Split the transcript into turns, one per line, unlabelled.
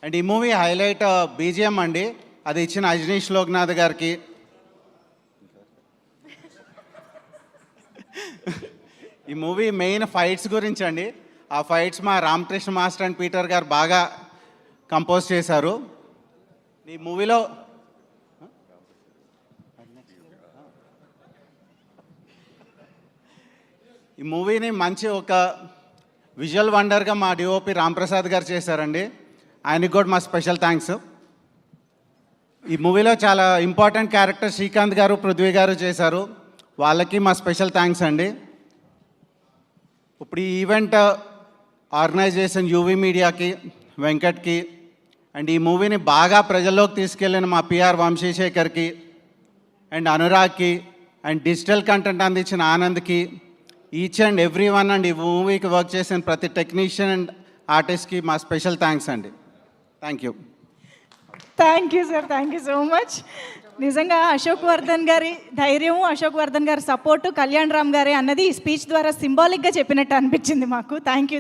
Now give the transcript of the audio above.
And ఈ movie highlight BGM అండి, అది ఇచ్చిన అజనీష్ లోక్నాథ్ గారికి. ఈ మూవీ మెయిన్ ఫైట్స్ గురించి అండి. ఆ ఫైట్స్ మా రామకృష్ణ మాస్టర్ అండ్ పీటర్ గారు బాగా కంపోజ్ చేశారు. ఈ మూవీలో ఈ మూవీని మంచి ఒక విజువల్ వండర్గా మా డిఓపి రాంప్రసాద్ గారు చేశారండి. ఆయనకి కూడా మా స్పెషల్ థ్యాంక్స్. ఈ మూవీలో చాలా ఇంపార్టెంట్ క్యారెక్టర్ శ్రీకాంత్ గారు, పృథ్వీ గారు చేశారు. వాళ్ళకి మా స్పెషల్ థ్యాంక్స్ అండి. ఇప్పుడు ఈ ఈవెంట్ ఆర్గనైజేషన్ యూవీ మీడియాకి, వెంకట్కి, అండ్ ఈ మూవీని బాగా ప్రజల్లోకి తీసుకెళ్ళిన మా పిఆర్ వంశీశేఖర్కి అండ్ అనురాగ్కి అండ్ డిజిటల్ కంటెంట్ అందించిన ఆనంద్కి, each and every one and ఈ మూవీకి వర్క్ చేసిన ప్రతి టెక్నీషియన్ అండ్ ఆర్టిస్ట్కి మా స్పెషల్ థ్యాంక్స్ అండి. Thank you.
Thank you sir, thank you so much. నిజంగా అశోక్ వర్ధన్ గారి ధైర్యం, అశోక్ వర్ధన్ గారి సపోర్టు, కళ్యాణ్ రామ్ గారే అన్నది ఈ స్పీచ్ ద్వారా సింబాలిక్గా చెప్పినట్టు అనిపించింది మాకు. Thank you.